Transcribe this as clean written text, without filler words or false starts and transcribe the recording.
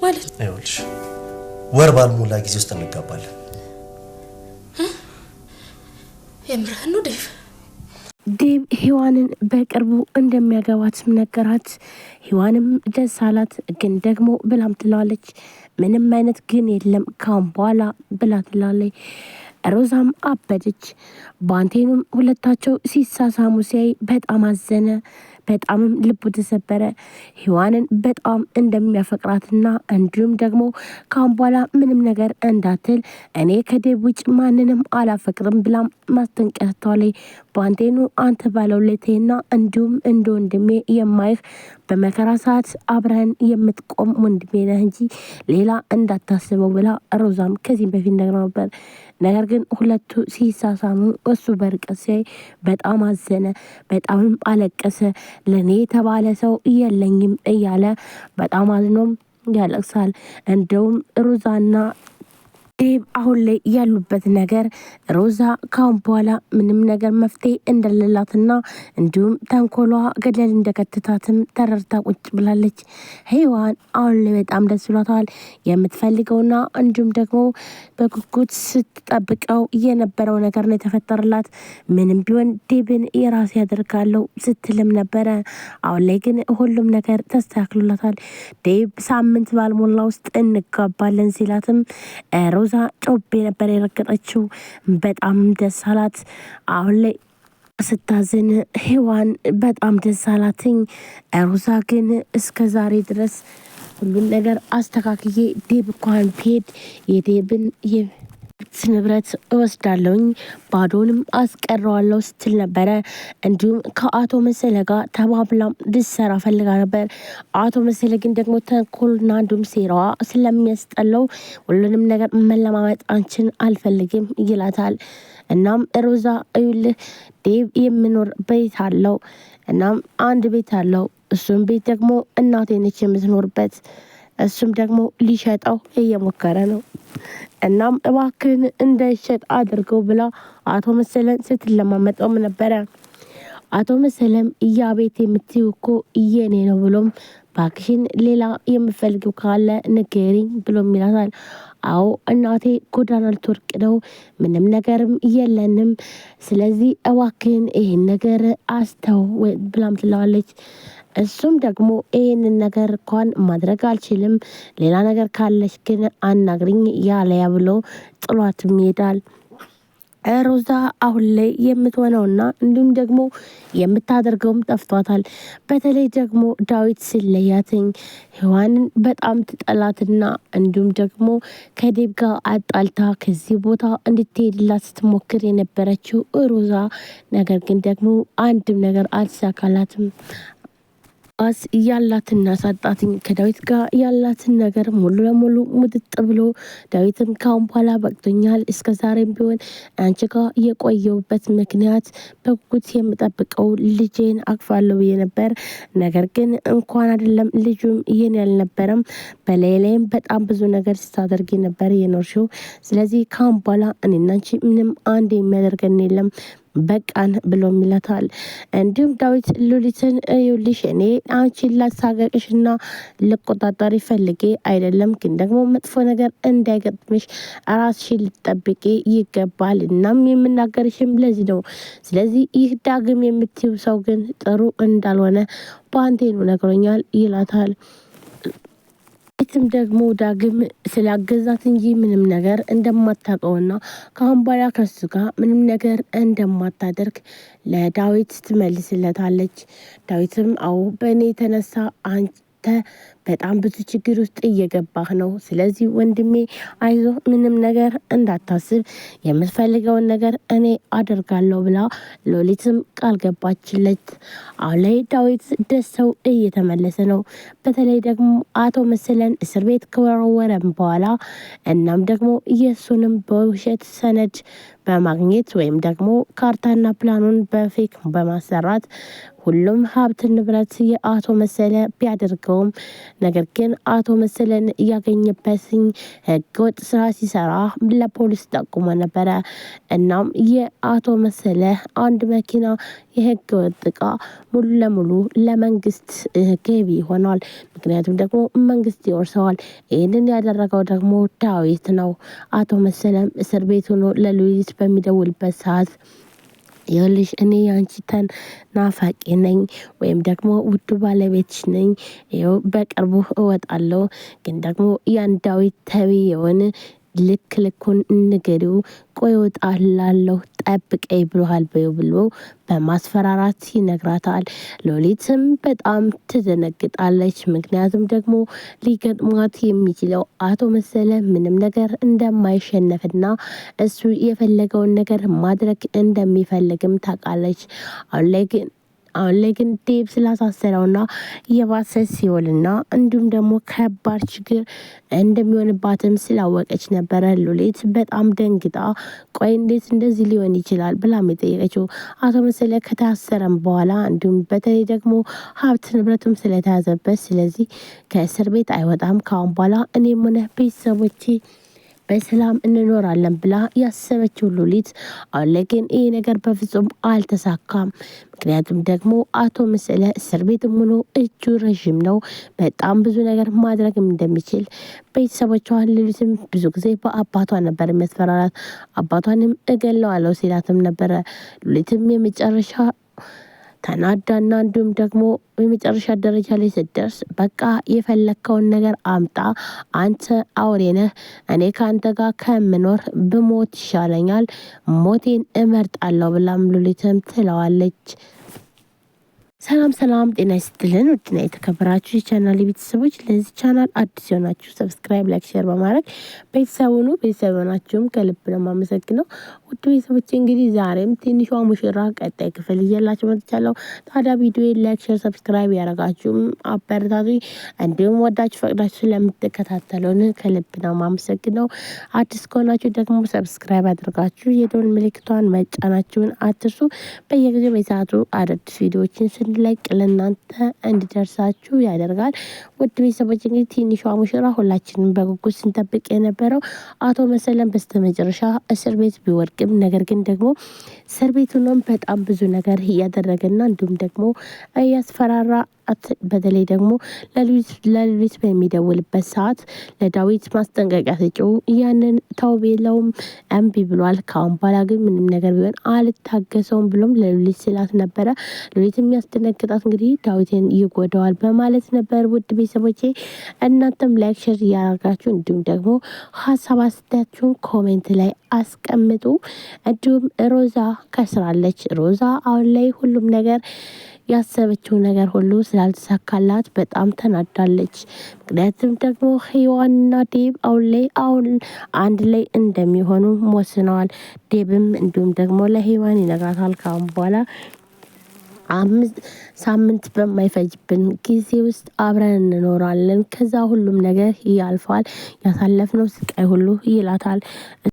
ማለት አይውልሽ ወር ባልሞላ ጊዜ ውስጥ እንጋባለን የምርህን ነው ዴብ ሔዋንን በቅርቡ እንደሚያገባትም ነገራት ሔዋንም ደስ አላት ግን ደግሞ ብላም ትላለች ምንም አይነት ግን የለም ካም በኋላ ብላ ትላለች ሮዛም አበደች ባንቴኑም ሁለታቸው ሲሳሳሙ ሲያይ በጣም አዘነ በጣምም ልቡ ተሰበረ ሔዋንን በጣም እንደሚያፈቅራትና እንዲሁም ደግሞ ካም በኋላ ምንም ነገር እንዳትል እኔ ከዴብ ውጭ ማንንም አላፈቅርም ብላም ማስተንቀያታለች ባንቴኑ አንተ ባለውለቴና እንዲሁም እንደ ወንድሜ የማይህ በመከራ ሰዓት አብረን የምትቆም ወንድሜ ነህ እንጂ ሌላ እንዳታስበው ብላ ሮዛም ከዚህ በፊት ነግረው ነበር ነገር ግን ሁለቱ ሲሳሳሙ እሱ በርቀት ሲያይ በጣም አዘነ በጣምም አለቀሰ ለኔ ተባለ ሰው የለኝም እያለ በጣም አዝኖም ያለቅሳል እንደውም ሮዛና ዴብ አሁን ላይ ያሉበት ነገር ሮዛ ካሁን በኋላ ምንም ነገር መፍትሄ እንደሌላትና እንዲሁም ተንኮሏ ገደል እንደከተታትም ተረርታ ቁጭ ብላለች ሔዋን አሁን ላይ በጣም ደስ ብሏታል የምትፈልገውና እንዲሁም ደግሞ በጉጉት ስትጠብቀው የነበረው ነገር ነው የተፈጠረላት ምንም ቢሆን ዴብን የራሴ ያደርጋለሁ ስትልም ነበረ አሁን ላይ ግን ሁሉም ነገር ተስተካክሎላታል ዴብ ሳምንት ባልሞላ ውስጥ እንጋባለን ሲላትም ሮዛ ጮቤ ነበር የረገጠችው በጣም ደስ አላት አሁን ላይ ስታዝን ሔዋን በጣም ደስ አላትኝ ሮዛ ግን እስከ ዛሬ ድረስ ሁሉን ነገር አስተካክዬ ዴብ እንኳን ቢሄድ የዴብን ንብረት እወስዳለሁኝ ባዶንም አስቀረዋለሁ ስትል ነበረ እንዲሁም ከአቶ መሰለ ጋር ተባብላም ልትሰራ ፈልጋ ነበር አቶ መሰለ ግን ደግሞ ተንኮልና እንዲሁም ሴራዋ ስለሚያስጠላው ሁሉንም ነገር መለማመጥ አንቺን አልፈልግም ይላታል እናም ሮዛ እዩልህ ዴብ የምኖር ቤት አለው እናም አንድ ቤት አለው እሱም ቤት ደግሞ እናቴ ነች የምትኖርበት እሱም ደግሞ ሊሸጠው እየሞከረ ነው እናም እባክህን እንዳይሸጥ አድርገው ብላ አቶ መሰለን ስትለማመጠውም ነበረ አቶ መሰለም ያ ቤት የምትይው እኮ የኔ ነው ብሎም ባክሽን ሌላ የምፈልገው ካለ ንገሪኝ ብሎም ይላታል አዎ እናቴ ጎዳና ልትወርቅ ነው ምንም ነገርም የለንም ስለዚህ እባክህን ይሄን ነገር አስተው ብላም ትለዋለች እሱም ደግሞ ይሄንን ነገር እንኳን ማድረግ አልችልም ሌላ ነገር ካለሽ ግን አናግሪኝ ያለያ ብሎ ጥሏትም ይሄዳል ሮዛ አሁን ላይ የምትሆነውና እንዲሁም ደግሞ የምታደርገውም ጠፍቷታል በተለይ ደግሞ ዳዊት ሲለያትኝ ሔዋንን በጣም ትጠላትና እንዲሁም ደግሞ ከዴብ ጋር አጣልታ ከዚህ ቦታ እንድትሄድላት ስትሞክር የነበረችው ሮዛ ነገር ግን ደግሞ አንድም ነገር አልተሳካላትም አስ ያላትና ሳጣትኝ ከዳዊት ጋር ያላትን ነገር ሙሉ ለሙሉ ሙጥጥ ብሎ ዳዊትም ካሁን በኋላ በቅቶኛል እስከ ዛሬም ቢሆን አንቺ ጋር የቆየውበት ምክንያት በጉጉት የምጠብቀው ልጄን አቅፋለሁ ነበር ነገር ግን እንኳን አይደለም ልጁም ይሄን ያልነበረም በሌላም በጣም ብዙ ነገር ስታደርጊ ነበር የኖርሽው ስለዚህ ካሁን በኋላ እኔና አንቺ ምንም አንድ የሚያደርገን የለም በቃን ብሎም ይላታል እንዲሁም ዳዊት ሉሊትን ይውልሽ እኔ አንቺን ላሳገቅሽና ልቆጣጠር ፈልጌ አይደለም ግን ደግሞ መጥፎ ነገር እንዳይገጥምሽ ራስሽን ልትጠብቂ ይገባል እናም የምናገርሽም ለዚህ ነው ስለዚህ ይህ ዳግም የምትይው ሰው ግን ጥሩ እንዳልሆነ ባንቴኑ ነግሮኛል ይላታል እትም ደግሞ ዳግም ስላገዛት እንጂ ምንም ነገር እንደማታውቀውና ካሁን በኋላ ከሱ ጋር ምንም ነገር እንደማታደርግ ለዳዊት ትመልስለታለች ዳዊትም አው በእኔ ተነሳ አንተ በጣም ብዙ ችግር ውስጥ እየገባህ ነው ስለዚህ ወንድሜ አይዞ ምንም ነገር እንዳታስብ የምትፈልገውን ነገር እኔ አደርጋለሁ ብላ ሎሊትም ቃል ገባችለት አሁን ላይ ዳዊት ደስታው እየተመለሰ ነው በተለይ ደግሞ አቶ መሰለን እስር ቤት ከወረወረም በኋላ እናም ደግሞ የሱንም በውሸት ሰነድ በማግኘት ወይም ደግሞ ካርታና ፕላኑን በፌክ በማሰራት ሁሉም ሀብት ንብረት የአቶ መሰለ ቢያደርገውም ነገር ግን አቶ መሰለን እያገኘበትኝ ህገወጥ ስራ ሲሰራ ለፖሊስ ጠቁሞ ነበረ። እናም የአቶ መሰለ አንድ መኪና የህገወጥ እቃ ሙሉ ለሙሉ ለመንግስት ገቢ ሆኗል። ምክንያቱም ደግሞ መንግስት ይወርሰዋል። ይህንን ያደረገው ደግሞ ዳዊት ነው። አቶ መሰለም እስር ቤት ሆኖ ለሉሊት በሚደውልበት ሰዓት ይኸውልሽ እኔ ያንቺ ተናፋቂ ነኝ ወይም ደግሞ ውዱ ባለቤትሽ ነኝ። ይኸው በቅርቡ እወጣለሁ፣ ግን ደግሞ ያን ዳዊት ተብዬውን ልኩን ንገሪው፣ ቆይ እወጣላለሁ ጠብቀኝ ብሎሃል ብሎ በማስፈራራት ይነግራታል። ሎሊትም በጣም ትደነግጣለች። ምክንያቱም ደግሞ ሊገጥሟት የሚችለው አቶ መሰለ ምንም ነገር እንደማይሸነፍና እሱ የፈለገውን ነገር ማድረግ እንደሚፈልግም ታውቃለች። አሁን ላይ ግን ዴብ ስላሳሰረውና የባሰ ሲኦልና እንዲሁም ደግሞ ከባድ ችግር እንደሚሆንባትም ስላወቀች ነበረ ሉሊት በጣም ደንግጣ ቆይ እንዴት እንደዚህ ሊሆን ይችላል ብላም የጠየቀችው። አቶ መሰለ ከታሰረም በኋላ እንዲሁም በተለይ ደግሞ ሀብት ንብረቱም ስለተያዘበት ስለዚህ ከእስር ቤት አይወጣም ካሁን በኋላ እኔም ሆነ ቤተሰቦቼ በሰላም እንኖራለን ብላ ያሰበችው ሉሊት አሁን ላይ ግን ይሄ ነገር በፍጹም አልተሳካም። ምክንያቱም ደግሞ አቶ መሰለ እስር ቤትም ሆኖ እጁ ረዥም ነው። በጣም ብዙ ነገር ማድረግም እንደሚችል ቤተሰቦቿን ሉሊትም ብዙ ጊዜ በአባቷ ነበር የሚያስፈራራት። አባቷንም እገለዋለሁ ሲላትም ነበረ። ሉሊትም የመጨረሻ ተናዳና እንዲሁም ደግሞ የመጨረሻ ደረጃ ላይ ስትደርስ በቃ የፈለከውን ነገር አምጣ፣ አንተ አውሬ ነህ፣ እኔ ከአንተ ጋር ከምኖር ብሞት ይሻለኛል፣ ሞቴን እመርጣለሁ ብላም ሉሊትም ትለዋለች። ሰላም ጤና ይስጥልን ውድና የተከበራችሁ የቻናል ቤተሰቦች፣ ለዚህ ቻናል አዲስ የሆናችሁ ሰብስክራይብ፣ ላይክ፣ ሼር በማድረግ ቤተሰቡኑ ቤተሰብ ናችሁም ከልብ ነው የማመሰግነው። ውድ ቤተሰቦች እንግዲህ ዛሬም ትንሿ ሙሽራ ቀጣይ ክፍል እየላችሁ መጥቻለሁ። ታዲያ ቪዲዮ ላይክ፣ ሼር፣ ሰብስክራይብ ያደረጋችሁም አበረታቱ። እንዲሁም ወዳችሁ ፈቅዳችሁ ስለምትከታተሉን ከልብ ነው የማመሰግነው። አዲስ ከሆናችሁ ደግሞ ሰብስክራይብ አድርጋችሁ የደወል ምልክቷን መጫናችሁን አትርሱ። በየጊዜው በሰዓቱ አዳዲስ ቪዲዮዎችን ስንለቅ ለእናንተ እንዲደርሳችሁ ያደርጋል። ውድ ቤተሰቦች እንግዲህ ትንሿ ሙሽራ ሁላችንም በጉጉት ስንጠብቅ የነበረው አቶ መሰለን በስተመጨረሻ እስር ቤት ቢወድቅም ነገር ግን ደግሞ እስር ቤት ሆኖም በጣም ብዙ ነገር እያደረገና እንዲሁም ደግሞ እያስፈራራ በተለይ ደግሞ ለሉሊት በሚደውልበት ሰዓት ለዳዊት ማስጠንቀቂያ ሰጪው ያንን ተው ቢለውም እምቢ ብሏል። ካሁን በኋላ ግን ምንም ነገር ቢሆን አልታገሰውም ብሎም ለሉሊት ስላት ነበረ። ሉሊት የሚያስደነግጣት እንግዲህ ዳዊትን ይጎዳዋል በማለት ነበር። ውድ ቤተሰቦቼ እናንተም ላይክ ሼር እያደረጋችሁ እንዲሁም ደግሞ ሀሳብ አስተያየታችሁን ኮሜንት ላይ አስቀምጡ። እንዲሁም ሮዛ ከስራለች። ሮዛ አሁን ላይ ሁሉም ነገር ያሰበችው ነገር ሁሉ ስላልተሳካላት በጣም ተናዳለች። ምክንያቱም ደግሞ ሔዋንና ዴብ አሁን አንድ ላይ እንደሚሆኑ ወስነዋል። ዴብም እንዲሁም ደግሞ ለሔዋን ይነግራታል ካሁን በኋላ 5 ሳምንት በማይፈጅብን ጊዜ ውስጥ አብረን እንኖራለን፣ ከዛ ሁሉም ነገር ያልፋል፣ ያሳለፍነው ስቃይ ሁሉ ይላታል።